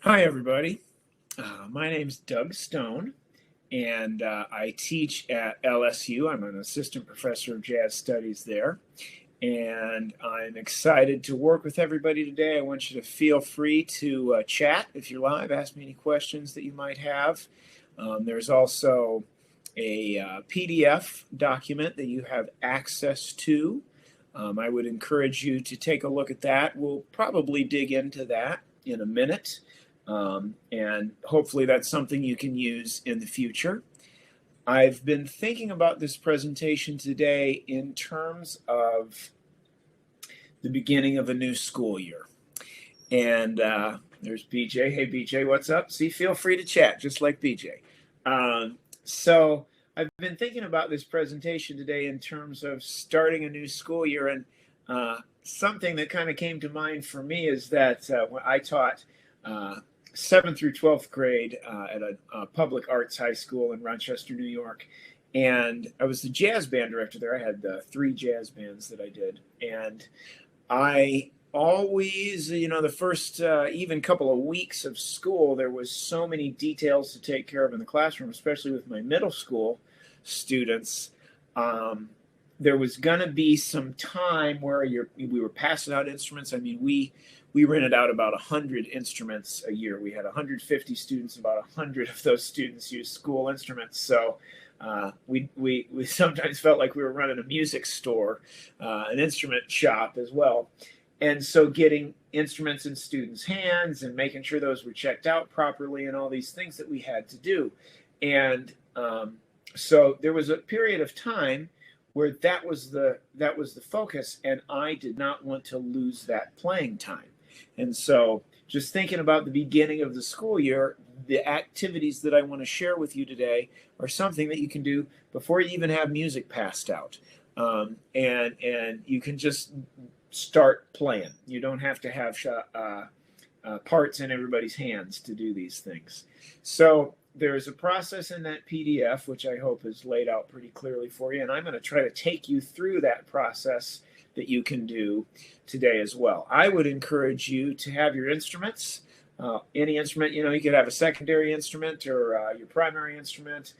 Hi, everybody. My name's Doug Stone, and I teach at LSU. I'm an assistant professor of jazz studies there, and I'm excited to work with everybody today. I want you to feel free to chat if you're live, ask me any questions that you might have. There's also a PDF document that you have access to. I would encourage you to take a look at that. We'll probably dig into that in a minute. And hopefully that's something you can use in the future. I've been thinking about this presentation today in terms of the beginning of a new school year. And there's BJ. Hey, BJ, what's up? See, feel free to chat, just like BJ. So I've been thinking about this presentation today in terms of starting a new school year. And something that kind of came to mind for me is that when I taught 7th through 12th grade at a public arts high school in Rochester, New York. And I was the jazz band director there. I had 3 jazz bands that I did. And I always, the first even couple of weeks of school, there was so many details to take care of in the classroom, especially with my middle school students. There was going to be some time where we were passing out instruments. I mean, we rented out about 100 instruments a year. We had 150 students. About 100 of those students used school instruments. So we sometimes felt like we were running a music store, an instrument shop as well. And so getting instruments in students' hands and making sure those were checked out properly and all these things that we had to do. And so there was a period of time where that was the focus, and I did not want to lose that playing time. And so just thinking about the beginning of the school year, the activities that I want to share with you today are something that you can do before you even have music passed out. And you can just start playing. You don't have to have parts in everybody's hands to do these things. So there's a process in that PDF, which I hope is laid out pretty clearly for you. And I'm going to try to take you through that process that you can do today as well. I would encourage you to have your instruments, any instrument. You could have a secondary instrument or your primary instrument,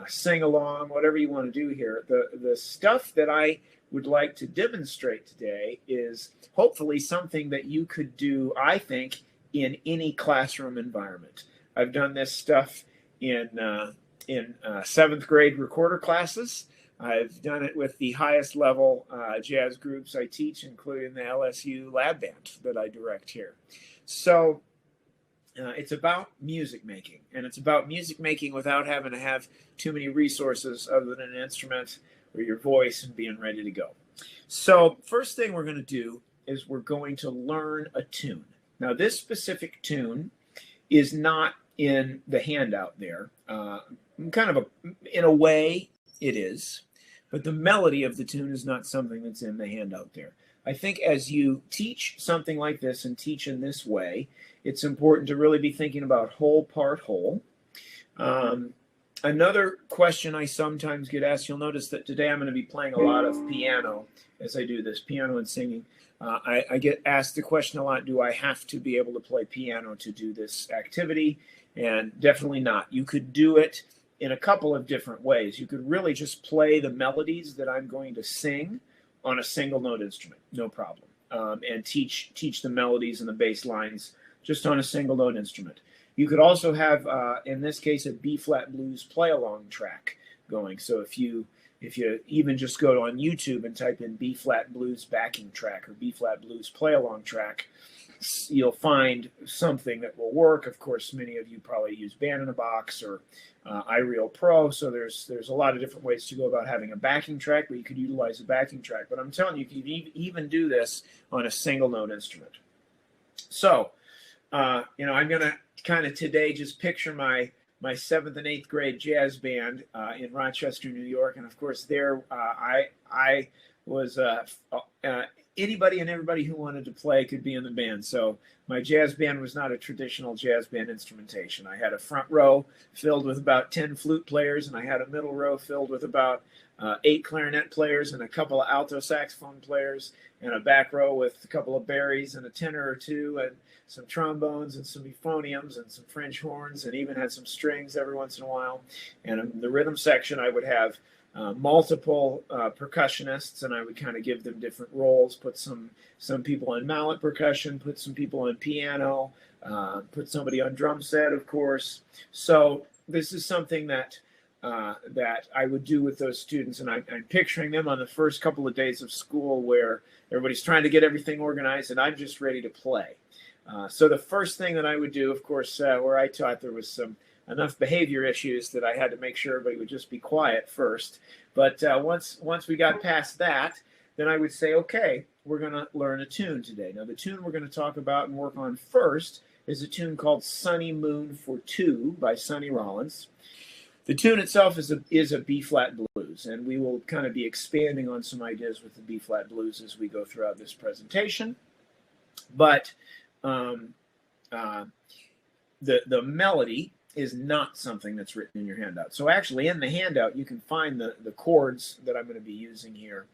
sing along, whatever you want to do here. The stuff that I would like to demonstrate today is hopefully something that you could do, I think, in any classroom environment. I've done this stuff in 7th grade recorder classes. I've done it with the highest level jazz groups I teach, including the LSU lab band that I direct here. So it's about music making, and it's about music making without having to have too many resources other than an instrument or your voice and being ready to go. So first thing we're going to do is we're going to learn a tune. Now this specific tune is not in the handout there. In a way it is, but the melody of the tune is not something that's in the handout there. I think as you teach something like this and teach in this way, it's important to really be thinking about whole, part, whole. Another question I sometimes get asked, you'll notice that today I'm going to be playing a lot of piano as I do this, piano and singing. I get asked the question a lot, do I have to be able to play piano to do this activity? And definitely not. You could do it in a couple of different ways. You could really just play the melodies that I'm going to sing on a single note instrument, no problem, and teach the melodies and the bass lines just on a single note instrument. You could also have, in this case, a B-flat blues play-along track going. So if you even just go on YouTube and type in B-flat blues backing track or B-flat blues play-along track, you'll find something that will work. Of course, many of you probably use Band in a Box or iReal Pro, so there's a lot of different ways to go about having a backing track, but you could utilize a backing track. But I'm telling you, you can even do this on a single note instrument. So, I'm going to kind of today just picture my 7th and 8th grade jazz band in Rochester, New York. And of course there I was anybody and everybody who wanted to play could be in the band. So my jazz band was not a traditional jazz band instrumentation. I had a front row filled with about 10 flute players, and I had a middle row filled with about 8 clarinet players and a couple of alto saxophone players, and a back row with a couple of barries and a tenor or two, and some trombones and some euphoniums and some French horns, and even had some strings every once in a while. And in the rhythm section, I would have multiple percussionists, and I would kind of give them different roles, put some people on mallet percussion, put some people on piano, put somebody on drum set, of course. So this is something that I would do with those students, and I'm picturing them on the first couple of days of school where everybody's trying to get everything organized, and I'm just ready to play. So the first thing that I would do, of course, where I taught, there was enough behavior issues that I had to make sure everybody would just be quiet first. But once we got past that, then I would say, okay, we're going to learn a tune today. Now, the tune we're going to talk about and work on first is a tune called Sunny Moon for Two by Sonny Rollins. The tune itself is a B-flat blues, and we will kind of be expanding on some ideas with the B-flat blues as we go throughout this presentation. But the melody is not something that's written in your handout. So actually in the handout, you can find the chords that I'm going to be using here.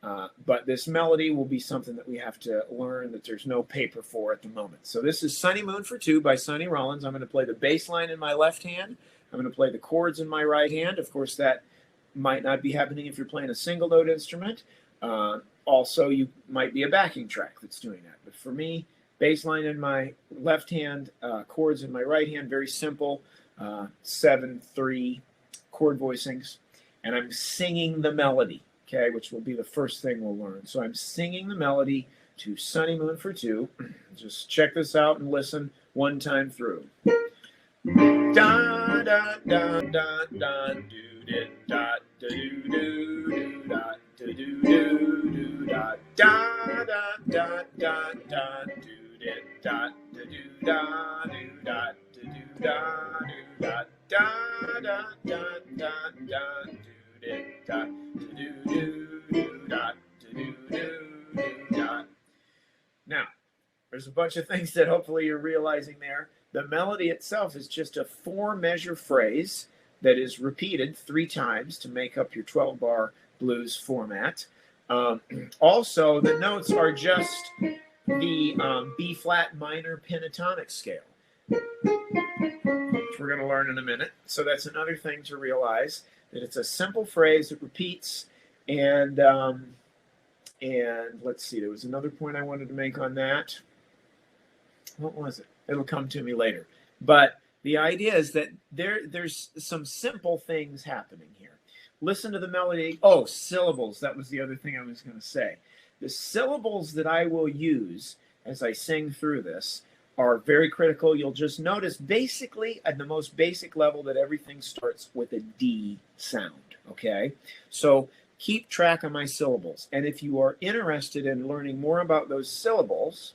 But this melody will be something that we have to learn that there's no paper for at the moment. So this is Sunny Moon for Two by Sonny Rollins. I'm going to play the bass line in my left hand. I'm going to play the chords in my right hand. Of course, that might not be happening if you're playing a single note instrument. Also, you might be a backing track that's doing that. But for me, bass line in my left hand, chords in my right hand, very simple, 7/3 chord voicings. And I'm singing the melody, okay, which will be the first thing we'll learn. So I'm singing the melody to Sunny Moon for Two. Just check this out and listen one time through. Da da da da da do did da do do do da do do do da da da da da da do did da do da do da do da do da da da da da da do did da do do da do do da. Now, there's a bunch of things that hopefully you're realizing there. The melody itself is just a 4-measure phrase that is repeated 3 times to make up your 12-bar blues format. Also, the notes are just the B-flat minor pentatonic scale, which we're going to learn in a minute. So that's another thing to realize, that it's a simple phrase that repeats. And let's see, there was another point I wanted to make on that. What was it? It'll come to me later. But the idea is that there's some simple things happening here. Listen to the melody. Oh, syllables. That was the other thing I was going to say. The syllables that I will use as I sing through this are very critical. You'll just notice basically at the most basic level that everything starts with a D sound, okay? So keep track of my syllables. And if you are interested in learning more about those syllables,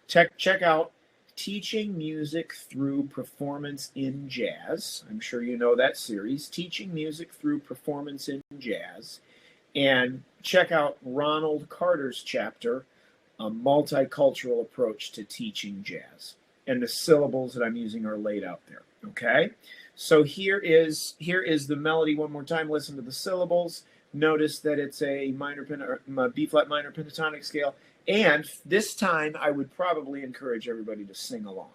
check out Teaching Music Through Performance in Jazz. I'm sure you know that series, Teaching Music Through Performance in Jazz. And check out Ronald Carter's chapter, A Multicultural Approach to Teaching Jazz. And the syllables that I'm using are laid out there, okay? So here is the melody one more time. Listen to the syllables. Notice that it's a B-flat minor pentatonic scale. And this time, I would probably encourage everybody to sing along.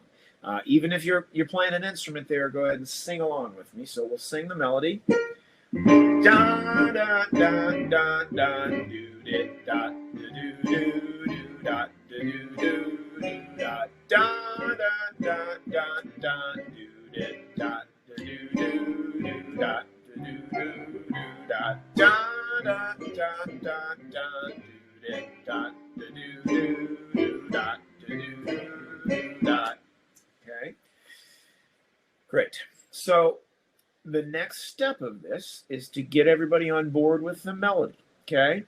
Even if you're playing an instrument there, go ahead and sing along with me. So we'll sing the melody. Da da da da da do did da do do do da do do do da da da da da do did da do do do da do do do da da da da da da do did da do do do da do do da. Okay, great. So the next step of this is to get everybody on board with the melody, okay?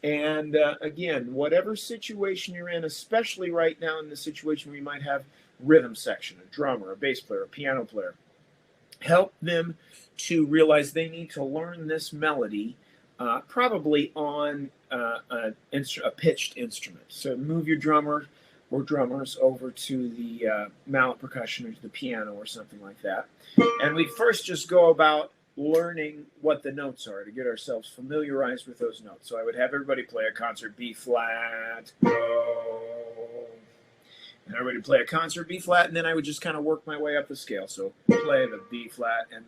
And again, whatever situation you're in, especially right now in the situation where you might have rhythm section, a drummer, a bass player, a piano player, help them to realize they need to learn this melody probably on a pitched instrument. So move your drummer or drummers over to the mallet percussion or to the piano or something like that. And we first just go about learning what the notes are to get ourselves familiarized with those notes. So I would have everybody play a concert B flat, go. And everybody would play a concert B flat, and then I would just kind of work my way up the scale. So play the B flat, and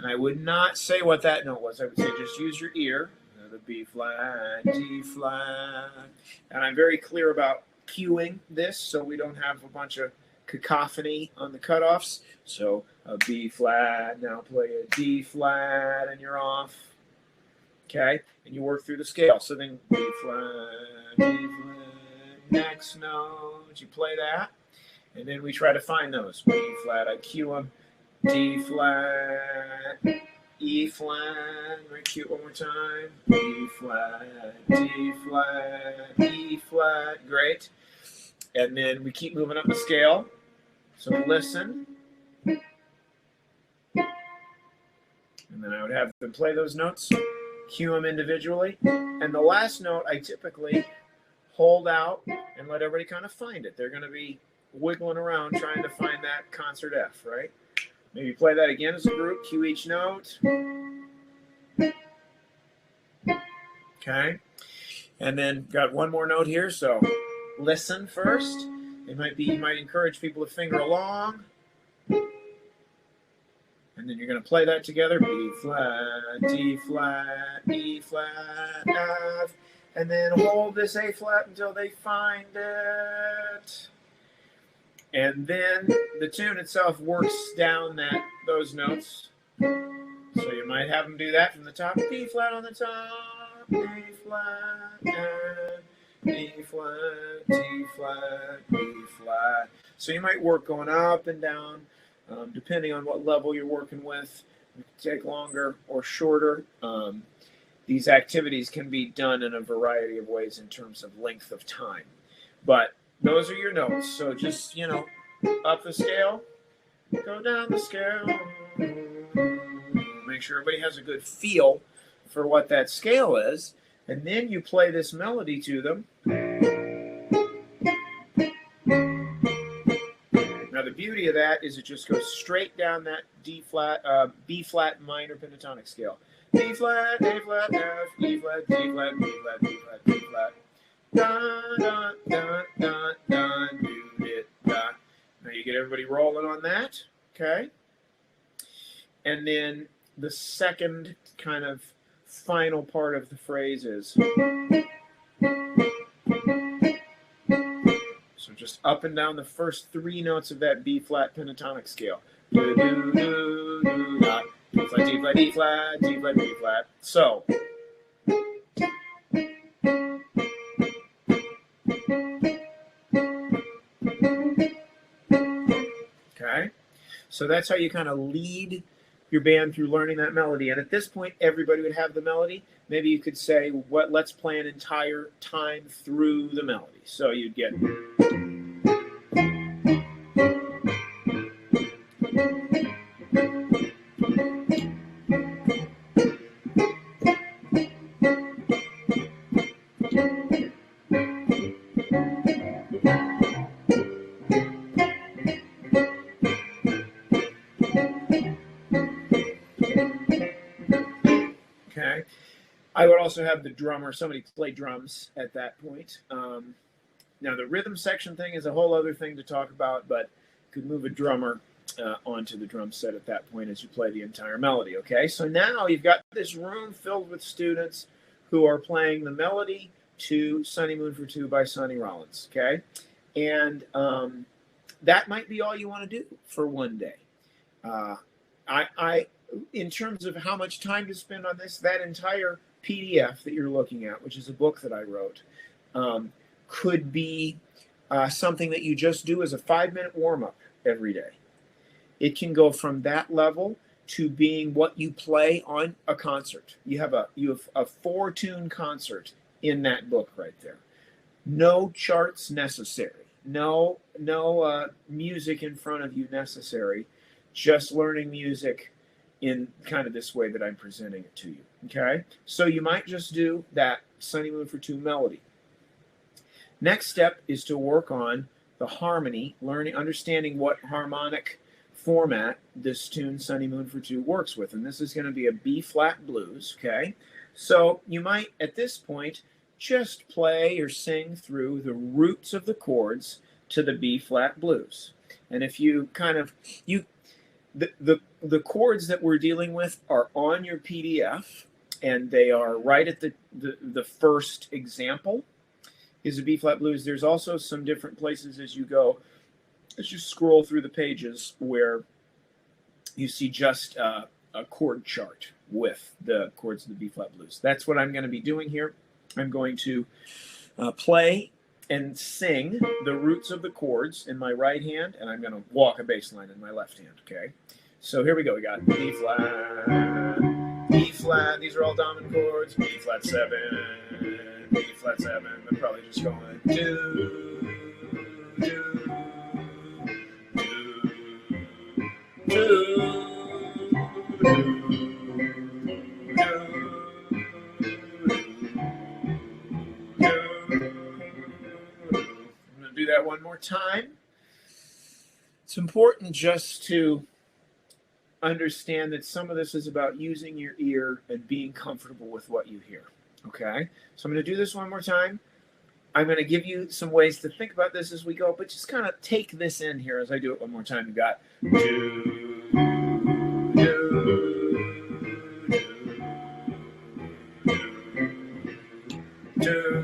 I would not say what that note was. I would say just use your ear. The B flat, D flat. And I'm very clear about cueing this so we don't have a bunch of cacophony on the cutoffs. So a B flat, now play a D flat, and you're off. Okay? And you work through the scale. So then B flat, next note, you play that. And then we try to find those. B flat, I cue them. D flat, E flat, we cue it one more time. B flat, D flat, E flat, great. And then we keep moving up the scale. So listen. And then I would have them play those notes, cue them individually. And the last note, I typically hold out and let everybody kind of find it. They're going to be wiggling around trying to find that concert F, right? Maybe play that again as a group, cue each note. Okay. And then got one more note here, so listen first. You might encourage people to finger along. And then you're going to play that together. B flat, D flat, E flat, F. And then hold this A flat until they find it. And then the tune itself works down those notes. So you might have them do that from the top. B flat on the top, B flat, B flat, D flat, B flat. So you might work going up and down, depending on what level you're working with. It can take longer or shorter. These activities can be done in a variety of ways in terms of length of time. But those are your notes. So just, up the scale, go down the scale. Make sure everybody has a good feel for what that scale is. And then you play this melody to them. Now the beauty of that is it just goes straight down that B flat minor pentatonic scale. B flat, A flat, F, E flat, D flat, B flat, D flat, D flat. Da, da, da, da, da, do it, da. Now you get everybody rolling on that, okay? And then the second kind of final part of the phrase is, so just up and down the first three notes of that B flat pentatonic scale. Do, do, do, do, da. D flat, D flat, D flat, D flat, D flat. So, okay, so that's how you kind of lead your band through learning that melody. And at this point, everybody would have the melody. Maybe you could say, let's play an entire time through the melody. So you'd get. Okay. I would also have the drummer, somebody play drums at that point. Now, the rhythm section thing is a whole other thing to talk about, but you could move a drummer onto the drum set at that point as you play the entire melody, okay? So now you've got this room filled with students who are playing the melody to Sunny Moon for Two by Sonny Rollins, okay? And that might be all you want to do for one day. In terms of how much time to spend on this, that entire PDF that you're looking at, which is a book that I wrote, could be something that you just do as a 5-minute warm-up every day. It can go from that level to being what you play on a concert. You have a 4-tune concert in that book right there. No charts necessary. No music in front of you necessary. Just learning music in kind of this way that I'm presenting it to you, okay? So you might just do that Sunny Moon for Two melody. Next step is to work on the harmony, understanding what harmonic format this tune, Sunny Moon for Two, works with. And this is going to be a B-flat blues, okay? So you might, at this point, just play or sing through the roots of the chords to the B-flat blues. And if you kind of, the chords that we're dealing with are on your PDF, and they are right at the first example is a B-flat blues. There's also some different places as you go, as you scroll through the pages, where you see just a chord chart with the chords of the B-flat blues. That's what I'm going to be doing here. I'm going to play and sing the roots of the chords in my right hand, and I'm going to walk a bass line in my left hand, okay? So here we go. We got B-flat, B-flat. These are all dominant chords. B-flat 7, B-flat 7. I'm probably just going do, do, do, do, do. Do that one more time. It's important just to understand that some of this is about using your ear and being comfortable with what you hear. Okay? So I'm going to do this one more time. I'm going to give you some ways to think about this as we go, but just kind of take this in here as I do it one more time. You got do, do, do, do.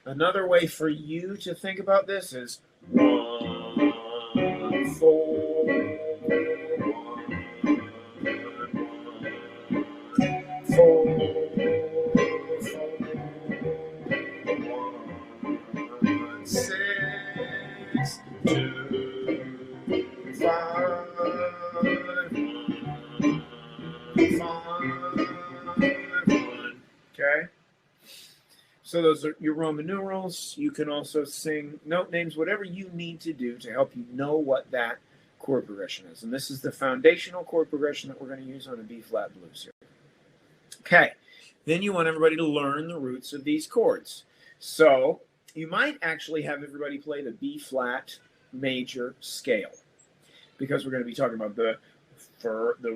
Another way for you to think about this is 1, 4, 1, 4, 1, 6, 2, 5, 1. Okay? So those are your Roman numerals. You can also sing note names, whatever you need to do to help you know what that chord progression is. And this is the foundational chord progression that we're going to use on a B-flat blues here. Okay, then you want everybody to learn the roots of these chords. So you might actually have everybody play the B-flat major scale, because we're going to be talking about the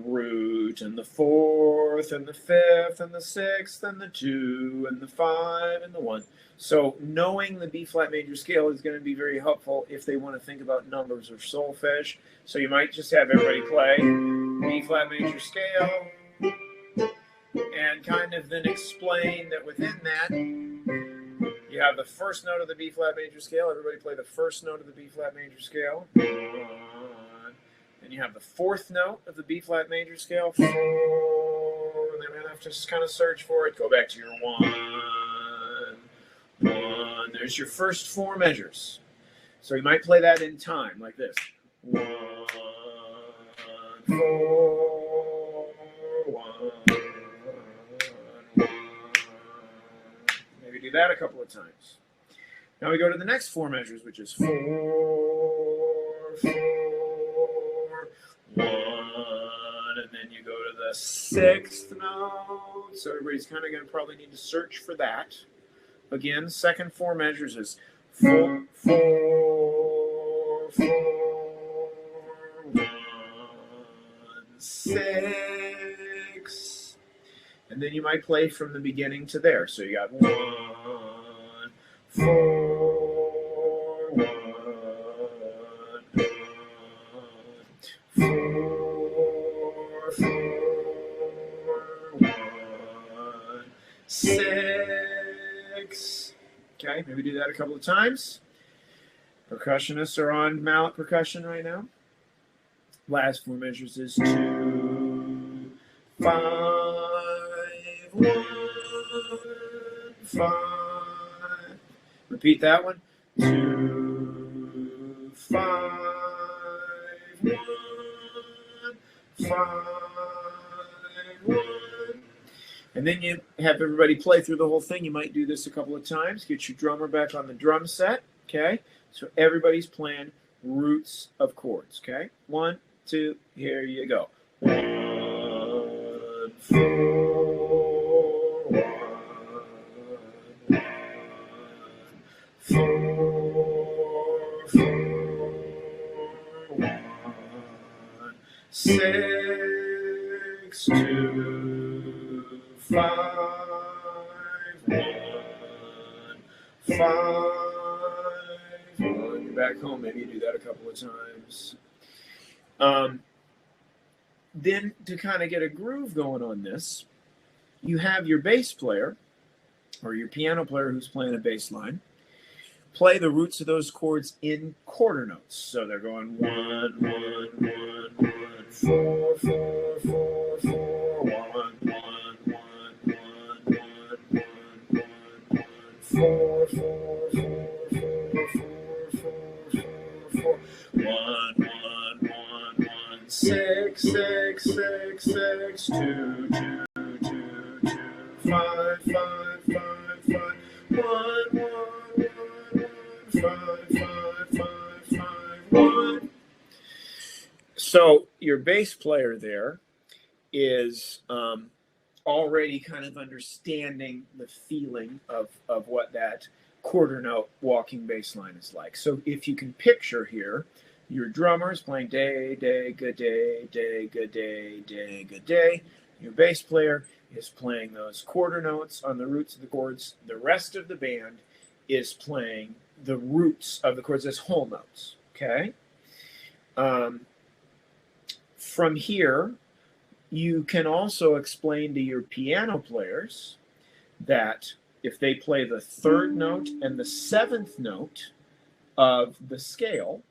root and the fourth and the fifth and the sixth and the 2 and the 5 and the 1. So knowing the B-flat major scale is going to be very helpful if they want to think about numbers or solfege. So you might just have everybody play B-flat major scale and kind of then explain that within that you have the first note of the B-flat major scale. Everybody play the first note of the B-flat major scale. And you have the fourth note of the B-flat major scale, 4, and then we're going to have to just kind of search for it. Go back to your 1, 1. There's your first 4 measures. So you might play that in time, like this. 1, 4, 1, 1. Maybe do that a couple of times. Now we go to the next 4 measures, which is 4, 4. 1, and then you go to the 6th note. So everybody's kind of going to probably need to search for that. Again, second 4 measures is 4, 4, 4, 1, 6. And then you might play from the beginning to there. So you got 1, 4, 1. 4, 4, 1, 6. Okay, maybe do that a couple of times. Percussionists are on mallet percussion right now. Last 4 measures is 2, 5, 1, 5. Repeat that one. 2, 5, 1. 5, 1. And then you have everybody play through the whole thing. You might do this a couple of times. Get your drummer back on the drum set. Okay? So everybody's playing roots of chords. Okay, 1, 2, here you go. 1, 4, 1, 4, 4, 1, 6, 2, 5, 1, 5, 1. You're back home. Maybe you do that a couple of times. Then to kind of get a groove going on this, you have your bass player or your piano player who's playing a bass line play the roots of those chords in quarter notes. So they're going 1, 1, 1, 1, 4, 4, 4, 4, 1, 1, 1, 1, 1, 1, 1, 4, 4, 4, 4, 4, 4, 4, 1, 1, 1, 6, 6, 6, 6, 2, 2, 2, 2, 5, 5, 5, 5, 1, 1, 1, 5, 5, 5, 5, 1. So your bass player there is already kind of understanding the feeling of what that quarter note walking bass line is like. So if you can picture here, your drummer is playing day, day, good day, day, good day, day, good day. Your bass player is playing those quarter notes on the roots of the chords. The rest of the band is playing the roots of the chords as whole notes, okay? From here, you can also explain to your piano players that if they play the third note and the seventh note of the scale,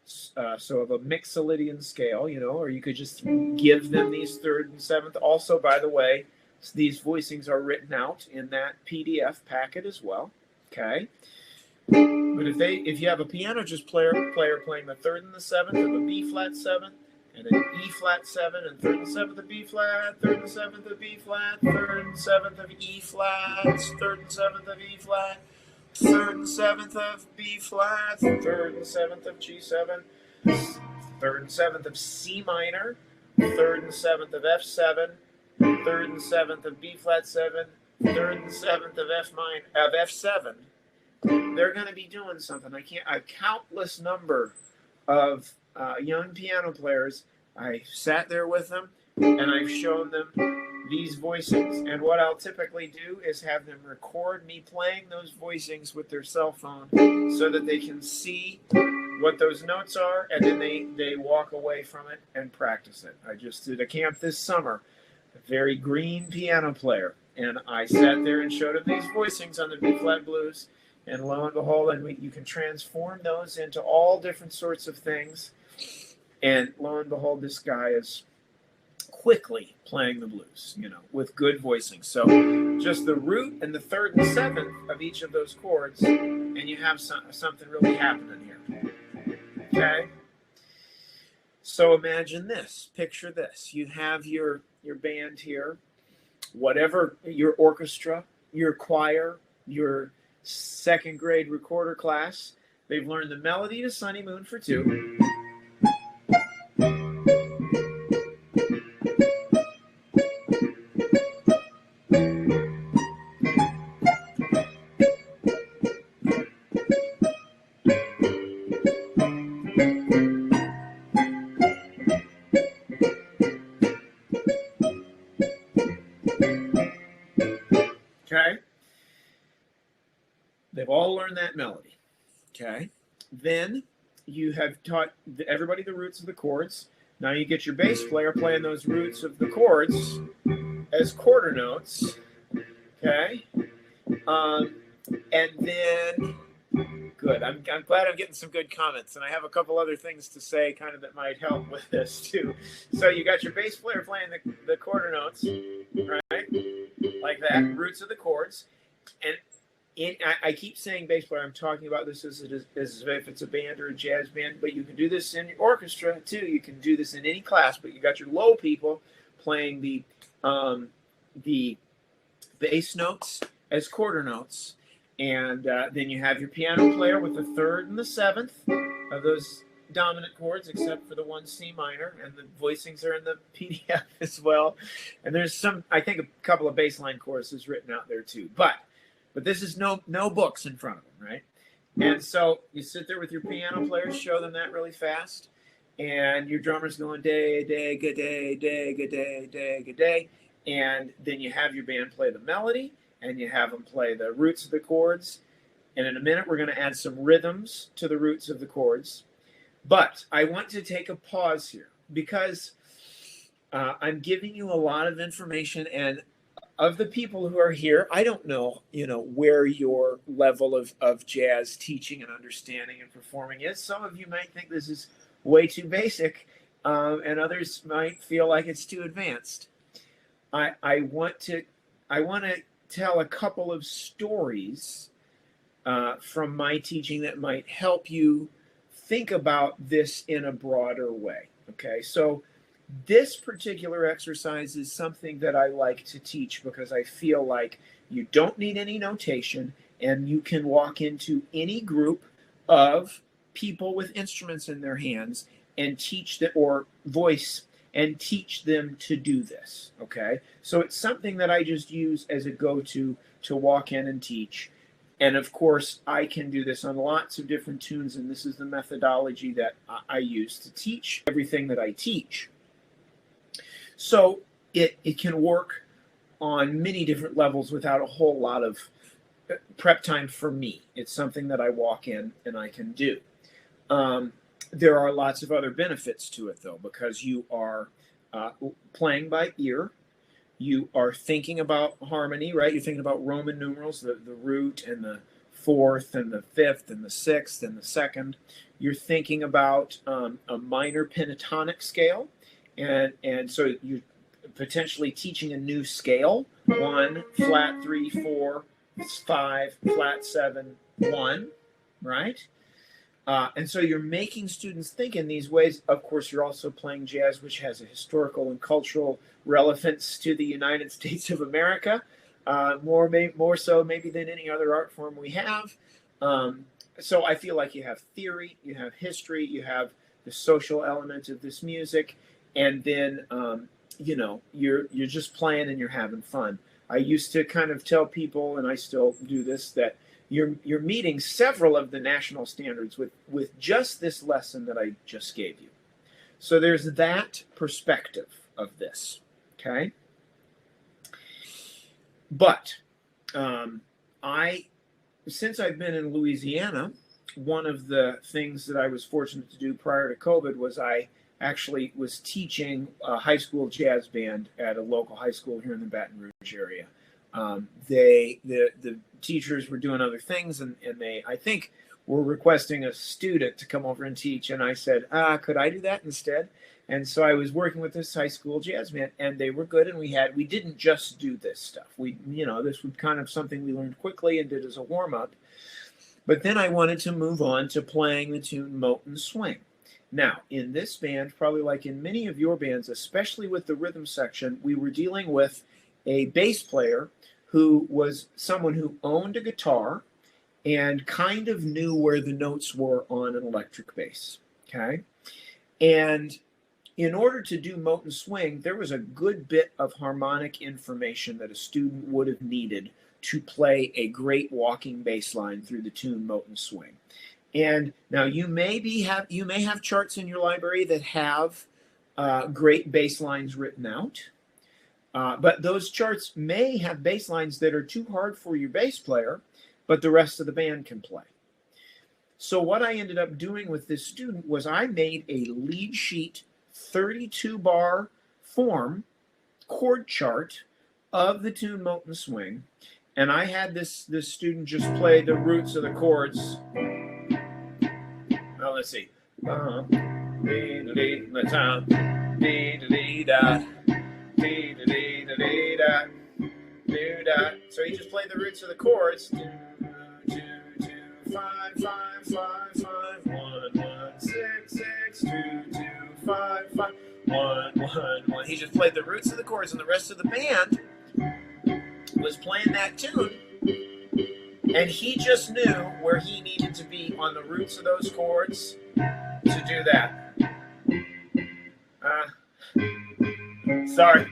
so of a Mixolydian scale, you know, or you could just give them these third and seventh. Also, by the way, these voicings are written out in that PDF packet as well. Okay, but if you have a piano just player playing the third and the seventh of a B flat seventh, and an E flat seven, and third and seventh of B flat, third and seventh of B flat, third and seventh of E flat, third and seventh of E flat, third and seventh of B flat, third and seventh of G7, third and seventh of C minor, third and seventh of F7, third and seventh of B flat 7, third and seventh of F7. They're going to be doing something. A countless number of young piano players. I sat there with them and I've shown them these voicings, and what I'll typically do is have them record me playing those voicings with their cell phone so that they can see what those notes are, and then they walk away from it and practice it. I just did a camp this summer, a very green piano player, and I sat there and showed him these voicings on the B flat blues, and lo and behold, you can transform those into all different sorts of things, and lo and behold, this guy is quickly playing the blues, you know, with good voicing. So just the root and the third and seventh of each of those chords, and you have something really happening here. Okay? So imagine this, picture this. You have your band here, whatever, your orchestra, your choir, your second grade recorder class. They've learned the melody to Sunny Moon for Two. Okay? They've all learned that melody. Okay? Then you have taught everybody the roots of the chords. Now you get your bass player playing those roots of the chords as quarter notes. Okay? And then, good. I'm glad I'm getting some good comments, and I have a couple other things to say kind of that might help with this too. So you got your bass player playing the quarter notes, right? Like that, roots of the chords. And I keep saying bass player. I'm talking about this as if it's a band or a jazz band, but you can do this in your orchestra too. You can do this in any class, but you got your low people playing the bass notes as quarter notes, and then you have your piano player with the third and the seventh of dominant chords except for the one C minor, and the voicings are in the PDF as well. And there's some, I think, a couple of bass line choruses written out there too. But this is no books in front of them, right? And so you sit there with your piano players, show them that really fast, and your drummer's going day, day, good day, day, good day, day, good day. And then you have your band play the melody, and you have them play the roots of the chords. And in a minute, we're going to add some rhythms to the roots of the chords. But I want to take a pause here because I'm giving you a lot of information, and of the people who are here, I don't know, where your level of jazz teaching and understanding and performing is. Some of you might think this is way too basic, and others might feel like it's too advanced. I want to tell a couple of stories from my teaching that might help you think about this in a broader way. Okay, so this particular exercise is something that I like to teach because I feel like you don't need any notation, and you can walk into any group of people with instruments in their hands and teach them, or voice, and teach them to do this. Okay, so it's something that I just use as a go-to to walk in and teach. And of course, I can do this on lots of different tunes, and this is the methodology that I use to teach everything that I teach. So it can work on many different levels without a whole lot of prep time for me. It's something that I walk in and I can do. There are lots of other benefits to it, though, because you are playing by ear. You are thinking about harmony, right? You're thinking about Roman numerals, the root and the fourth and the fifth and the sixth and the second. You're thinking about a minor pentatonic scale. And so you're potentially teaching a new scale: 1, flat 3, 4, 5, flat 7, 1, right? And so you're making students think in these ways. Of course, you're also playing jazz, which has a historical and cultural relevance to the United States of America, more so maybe than any other art form we have. So I feel like you have theory, you have history, you have the social element of this music, and then you're just playing and you're having fun. I used to kind of tell people, and I still do this, that you're meeting several of the national standards with just this lesson that I just gave you. So there's that perspective of this, okay? But since I've been in Louisiana, one of the things that I was fortunate to do prior to COVID was I actually was teaching a high school jazz band at a local high school here in the Baton Rouge area. The teachers were doing other things, and they, I think, were requesting a student to come over and teach. And I said, could I do that instead? And so I was working with this high school jazz band, and they were good. And we didn't just do this stuff. This was kind of something we learned quickly and did as a warm up. But then I wanted to move on to playing the tune Mote and Swing. Now, in this band, probably like in many of your bands, especially with the rhythm section, we were dealing with a bass player who was someone who owned a guitar and kind of knew where the notes were on an electric bass, okay? And in order to do Mote and Swing, there was a good bit of harmonic information that a student would have needed to play a great walking bass line through the tune Mote and Swing. And now you may have charts in your library that have great bass lines written out. But those charts may have bass lines that are too hard for your bass player, but the rest of the band can play. So what I ended up doing with this student was I made a lead sheet 32-bar form chord chart of the tune Mote and Swing, and I had this student just play the roots of the chords. Well, let's see. So he just played the roots of the chords. 2, 2, 2, 5, 5, 5, 5, 1, 1, 6, 6, 2, 2, 5, 5, 1, 1, 1. He just played the roots of the chords, and the rest of the band was playing that tune. And he just knew where he needed to be on the roots of those chords to do that. Sorry.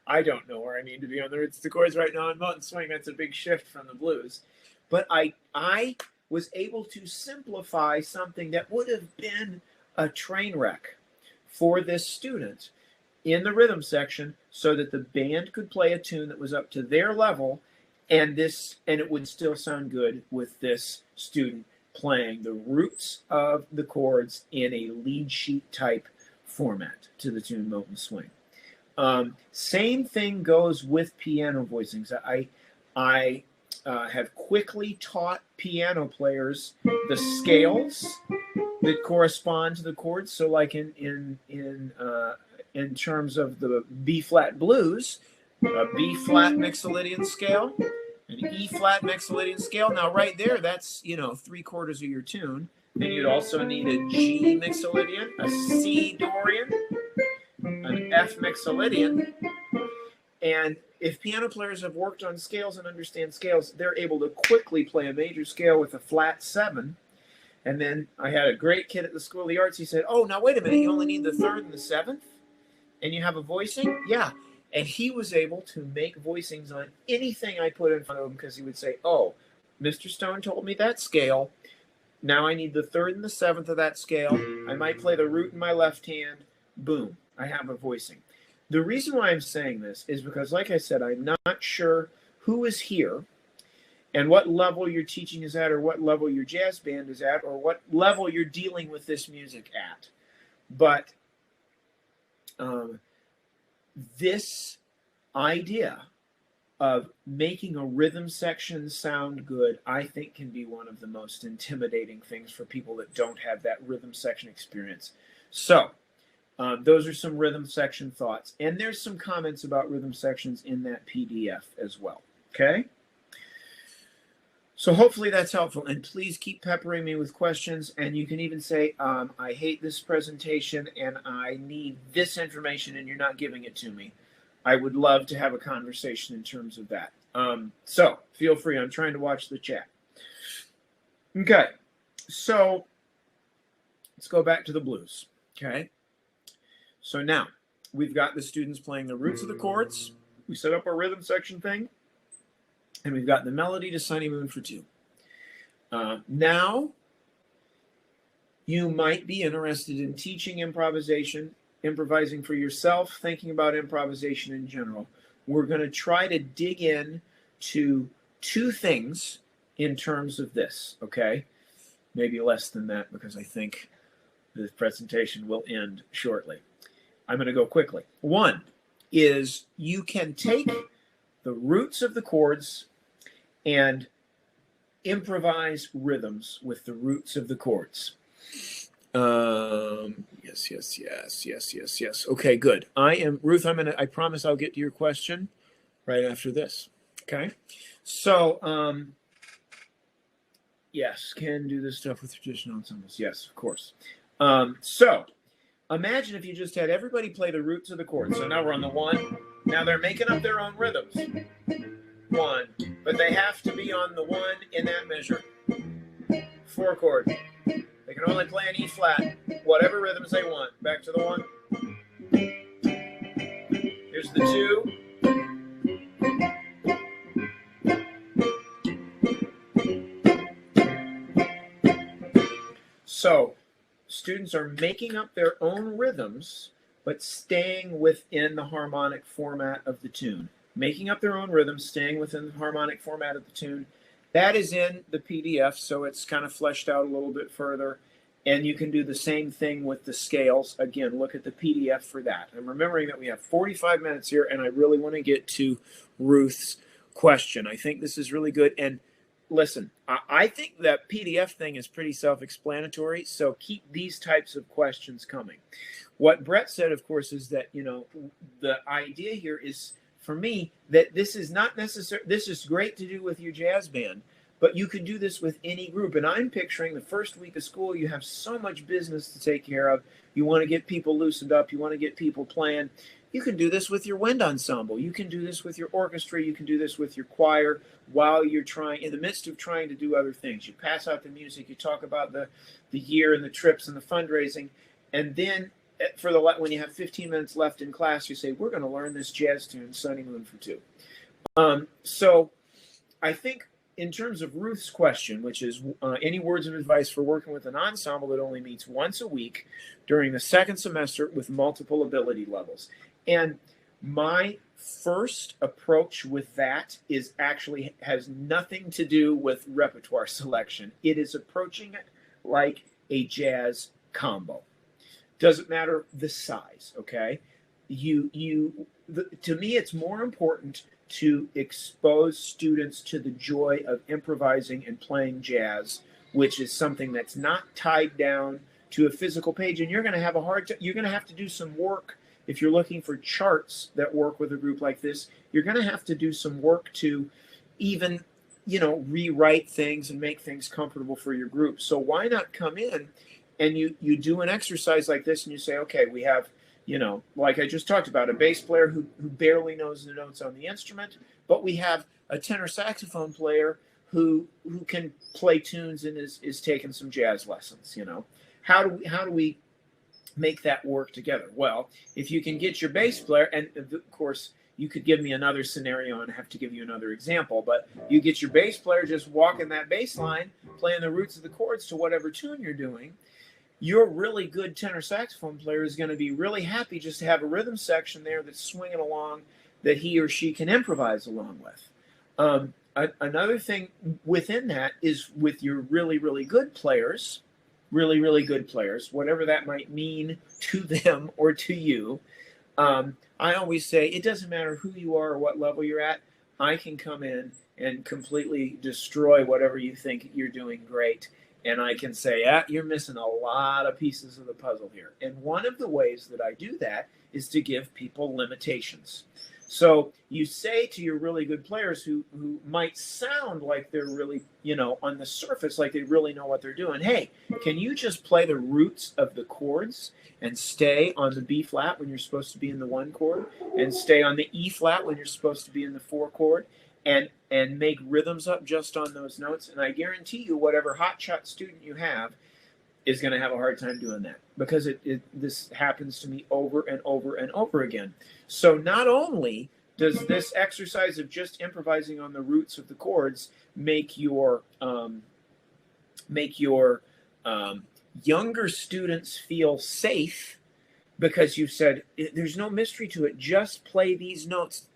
I don't know where I need to be on the roots of the chords right now on Mountain Swing. That's a big shift from the blues. But I was able to simplify something that would have been a train wreck for this student in the rhythm section so that the band could play a tune that was up to their level, and it would still sound good with this student playing the roots of the chords in a lead sheet type format to the tune Mountain Swing. Same thing goes with piano voicings. I have quickly taught piano players the scales that correspond to the chords. So, like in terms of the B flat blues, a B flat Mixolydian scale, an E flat Mixolydian scale. Now, right there, that's 3/4 of your tune. Then you'd also need a G Mixolydian, a C Dorian, an F Mixolydian. And if piano players have worked on scales and understand scales, they're able to quickly play a major scale with a flat 7. And then I had a great kid at the School of the Arts. He said, "Oh, now wait a minute. You only need the 3rd and the 7th? And you have a voicing?" Yeah. And he was able to make voicings on anything I put in front of him because he would say, "Oh, Mr. Stone told me that scale. Now I need the 3rd and the 7th of that scale. I might play the root in my left hand. Boom. I have a voicing." The reason why I'm saying this is because, like I said, I'm not sure who is here and what level your teaching is at, or what level your jazz band is at, or what level you're dealing with this music at. But this idea of making a rhythm section sound good, I think, can be one of the most intimidating things for people that don't have that rhythm section experience. So those are some rhythm section thoughts. And there's some comments about rhythm sections in that PDF as well. Okay? So hopefully that's helpful. And please keep peppering me with questions. And you can even say, I hate this presentation and I need this information and you're not giving it to me. I would love to have a conversation in terms of that. So feel free. I'm trying to watch the chat. Okay. So let's go back to the blues. Okay. So now we've got the students playing the roots of the chords. We set up our rhythm section thing. And we've got the melody to Sunny Moon for 2. Now, you might be interested in teaching improvisation, improvising for yourself, thinking about improvisation in general. We're going to try to dig in to 2 things in terms of this, okay? Maybe less than that because I think this presentation will end shortly. I'm going to go quickly. One is you can take the roots of the chords and improvise rhythms with the roots of the chords. Yes. Okay, good. Ruth, I promise I'll get to your question right after this. Okay. So, yes, can do this stuff with traditional ensembles. Yes, of course. So, imagine if you just had everybody play the roots of the chords. So now we're on the 1. Now they're making up their own rhythms. 1, but they have to be on the 1 in that measure. 4 chord. They can only play an E flat, whatever rhythms they want. Back to the 1. Here's the 2. So, students are making up their own rhythms, but staying within the harmonic format of the tune. Making up their own rhythms, staying within the harmonic format of the tune. That is in the PDF, so it's kind of fleshed out a little bit further. And you can do the same thing with the scales. Again, look at the PDF for that. I'm remembering that we have 45 minutes here, and I really want to get to Ruth's question. I think this is really good. And listen, I think that PDF thing is pretty self-explanatory, so keep these types of questions coming. What Brett said, of course, is that, the idea here is, for me, that this is not necessary. This is great to do with your jazz band, but you can do this with any group. And I'm picturing the first week of school, you have so much business to take care of. You want to get people loosened up. You want to get people playing. You can do this with your wind ensemble. You can do this with your orchestra. You can do this with your choir while you're trying, in the midst of trying to do other things. You pass out the music. You talk about the year and the trips and the fundraising. And then when you have 15 minutes left in class, you say, we're going to learn this jazz tune, Sunny Moon for Two. So I think in terms of Ruth's question, which is any words of advice for working with an ensemble that only meets once a week during the second semester with multiple ability levels. And my first approach with that is actually has nothing to do with repertoire selection. It is approaching it like a jazz combo. Doesn't matter the size, okay? To me, it's more important to expose students to the joy of improvising and playing jazz, which is something that's not tied down to a physical page. And you're going to have you're going to have to do some work. If you're looking for charts that work with a group like this, you're going to have to do some work to even, rewrite things and make things comfortable for your group. So why not come in and you do an exercise like this and you say, okay, we have, like I just talked about, a bass player who barely knows the notes on the instrument, but we have a tenor saxophone player who can play tunes and is taking some jazz lessons. How do we make that work together? Well, if you can get your bass player, and of course you could give me another scenario and have to give you another example, but you get your bass player just walking that bass line, playing the roots of the chords to whatever tune you're doing. Your really good tenor saxophone player is going to be really happy just to have a rhythm section there that's swinging along that he or she can improvise along with. Another thing within that is with your really, really good players, whatever that might mean to them or to you. I always say it doesn't matter who you are or what level you're at. I can come in and completely destroy whatever you think you're doing great. And I can say, you're missing a lot of pieces of the puzzle here. And one of the ways that I do that is to give people limitations. So you say to your really good players who might sound like they're really, on the surface, like they really know what they're doing. Hey, can you just play the roots of the chords and stay on the B flat when you're supposed to be in the 1 chord, and stay on the E flat when you're supposed to be in the 4 chord, and make rhythms up just on those notes? And I guarantee you, whatever hotshot student you have is going to have a hard time doing that, because this happens to me over and over and over again. So not only does this exercise of just improvising on the roots of the chords make your younger students feel safe, because you've said there's no mystery to it, just play these notes,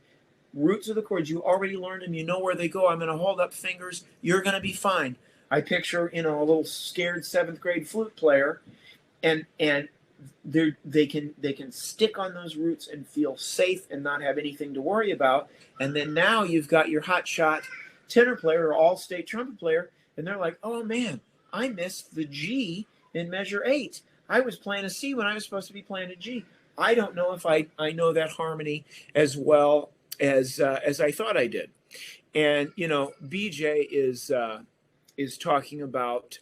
roots of the chords, you already learned them, you know where they go, I'm going to hold up fingers, you're going to be fine. I picture, a little scared 7th grade flute player, and they can stick on those roots and feel safe and not have anything to worry about. And then now you've got your hotshot tenor player or all-state trumpet player, and they're like, oh man, I missed the G in measure 8. I was playing a C when I was supposed to be playing a G. I don't know if I know that harmony as well as I thought I did. And BJ is talking about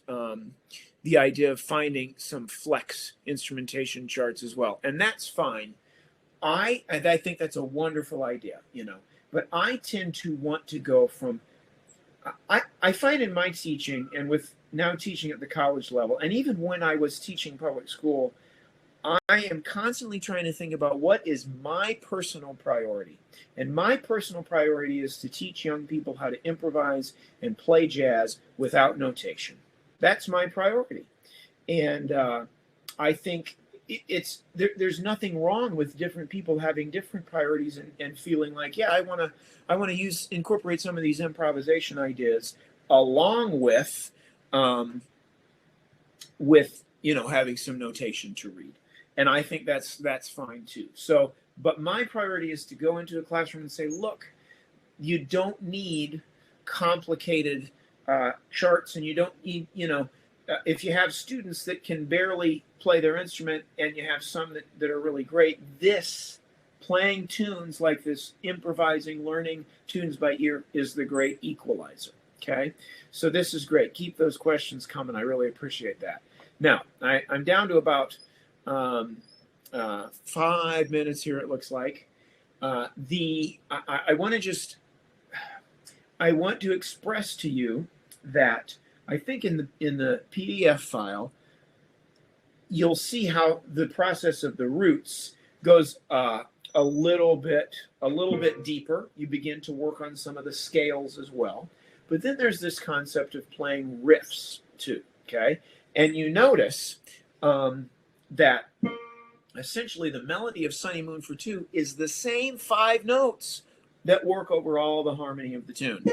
the idea of finding some flex instrumentation charts as well, and that's fine. I think that's a wonderful idea, but I tend to want to go from. I find in my teaching, and with now teaching at the college level, and even when I was teaching public school, I am constantly trying to think about what is my personal priority. And my personal priority is to teach young people how to improvise and play jazz without notation. That's my priority. And I think there's nothing wrong with different people having different priorities and feeling like, I want to incorporate some of these improvisation ideas along with having some notation to read. And I think that's fine too. So, but my priority is to go into a classroom and say, look, you don't need complicated charts, and you don't need, if you have students that can barely play their instrument and you have some that are really great, this playing tunes like this, improvising, learning tunes by ear is the great equalizer. Okay. So this is great. Keep those questions coming. I really appreciate that. Now, I'm down to about 5 minutes here, it looks like. I want to just, I want to express to you that I think in the PDF file, you'll see how the process of the roots goes a little bit deeper. You begin to work on some of the scales as well. But then there's this concept of playing riffs too, okay? And you notice that essentially the melody of Sunny Moon for Two is the same 5 notes that work over all the harmony of the tune.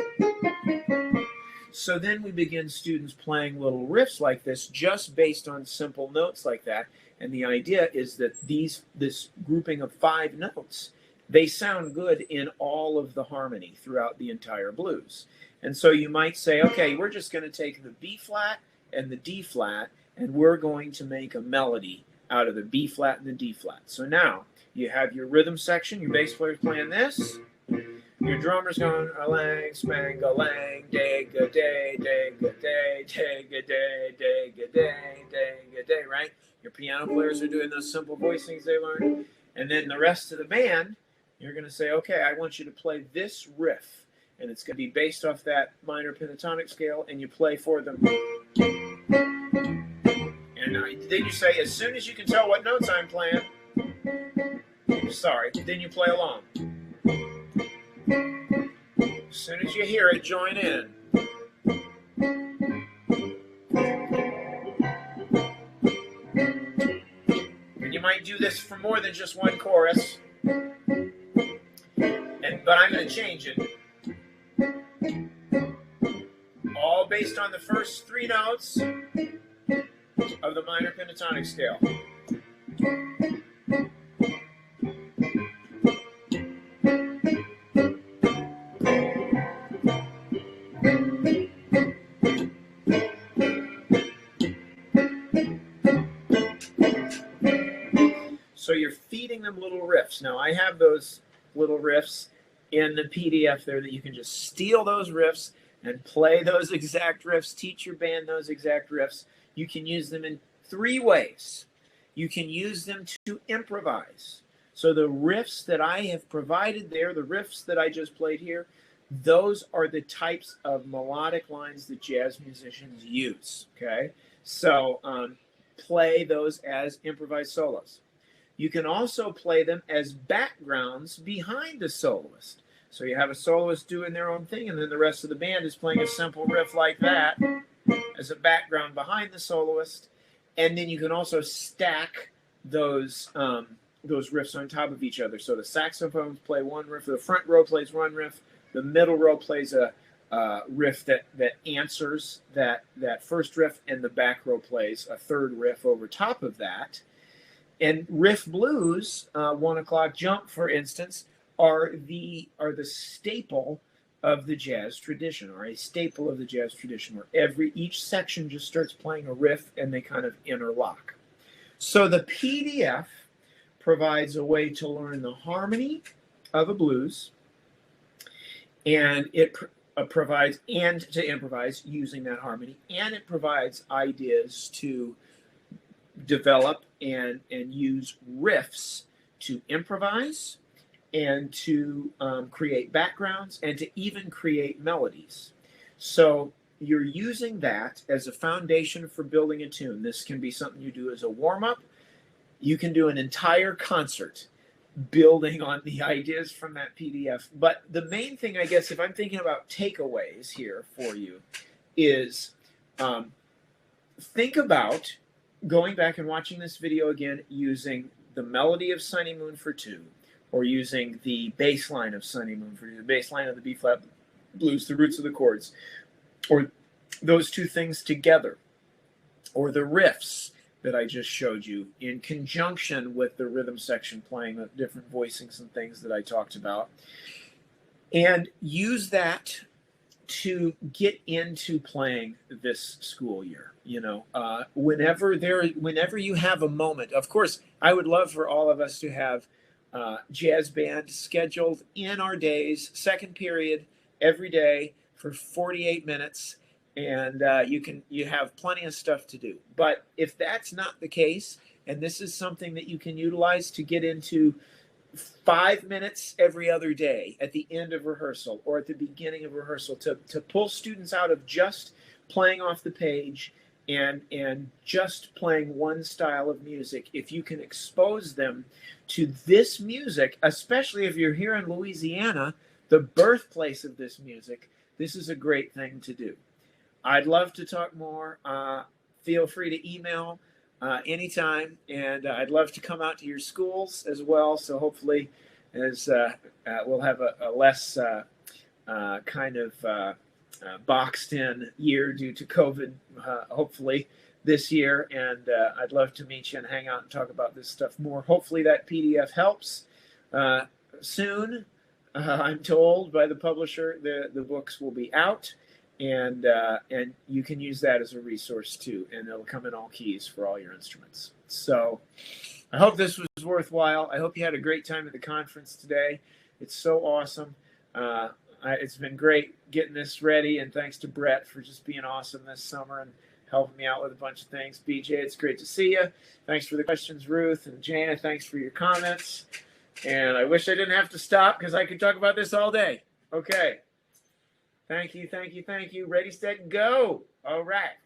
So then we begin students playing little riffs like this just based on simple notes like that. And the idea is that this grouping of 5 notes, they sound good in all of the harmony throughout the entire blues. And so you might say, okay, we're just going to take the B flat and the D flat, and we're going to make a melody out of the B flat and the D flat. So now you have your rhythm section, your bass player's playing this, your drummer's going a-lang, spang-a-lang, day-ga-day, day-ga-day, day-ga-day, day-ga-day, day-ga-day, right? Your piano players are doing those simple voicings they learned. And then the rest of the band, you're going to say, okay, I want you to play this riff. And it's going to be based off that minor pentatonic scale, and you play for them. And then you say, as soon as you can tell what notes I'm playing, sorry, then you play along. As soon as you hear it, join in. And you might do this for more than just one chorus. But I'm going to change it. All based on the first 3 notes of the minor pentatonic scale. So you're feeding them little riffs. Now I have those little riffs in the PDF there that you can just steal those riffs and play those exact riffs, teach your band those exact riffs. You can use them in 3 ways. You can use them to improvise. So the riffs that I have provided there, the riffs that I just played here, those are the types of melodic lines that jazz musicians use, okay? So play those as improvised solos. You can also play them as backgrounds behind the soloist. So you have a soloist doing their own thing, and then the rest of the band is playing a simple riff like that as a background behind the soloist. And then you can also stack those riffs on top of each other. So the saxophones play one riff, the front row plays one riff, the middle row plays a riff that answers that first riff, and the back row plays a third riff over top of that. And riff blues, 1 o'clock jump, for instance, are the staple of the jazz tradition, or a staple of the jazz tradition, where each section just starts playing a riff and they kind of interlock. So the PDF provides a way to learn the harmony of a blues, and it provides, and to improvise using that harmony, and it provides ideas to develop and use riffs to improvise and to create backgrounds and to even create melodies. So you're using that as a foundation for building a tune. This can be something you do as a warm-up. You can do an entire concert building on the ideas from that PDF. But the main thing, I guess, if I'm thinking about takeaways here for you, is think about going back and watching this video again using the melody of Sunny Moon for Two, or using the bass line of Sunny Moon for Two, the bass line of the B-flat blues, the roots of the chords, or those two things together, or the riffs that I just showed you in conjunction with the rhythm section playing the different voicings and things that I talked about, and use that to get into playing this school year. You know, whenever you have a moment. Of course, I would love for all of us to have jazz band scheduled in our days, second period every day for 48 minutes, and you have plenty of stuff to do. But if that's not the case, And this is something that you can utilize to get into 5 minutes every other day at the end of rehearsal or at the beginning of rehearsal to pull students out of just playing off the page and just playing one style of music. If you can expose them to this music, especially if you're here in Louisiana, the birthplace of this music, this is a great thing to do. I'd love to talk more. Feel free to email anytime, and I'd love to come out to your schools as well. So hopefully, as we'll have a less kind of boxed in year due to COVID, hopefully this year. And I'd love to meet you and hang out and talk about this stuff more. Hopefully that PDF helps. Soon, I'm told by the publisher, the books will be out. And you can use that as a resource too, and it'll come in all keys for all your instruments. So I hope this was worthwhile. I hope you had a great time at the conference today. It's so awesome. It's been great getting this ready, and thanks to Brett for just being awesome this summer and helping me out with a bunch of things. BJ, it's great to see you. Thanks for the questions, Ruth, and Jana, thanks for your comments. And I wish I didn't have to stop because I could talk about this all day. Okay. Thank you, thank you, thank you. Ready, set, go. All right.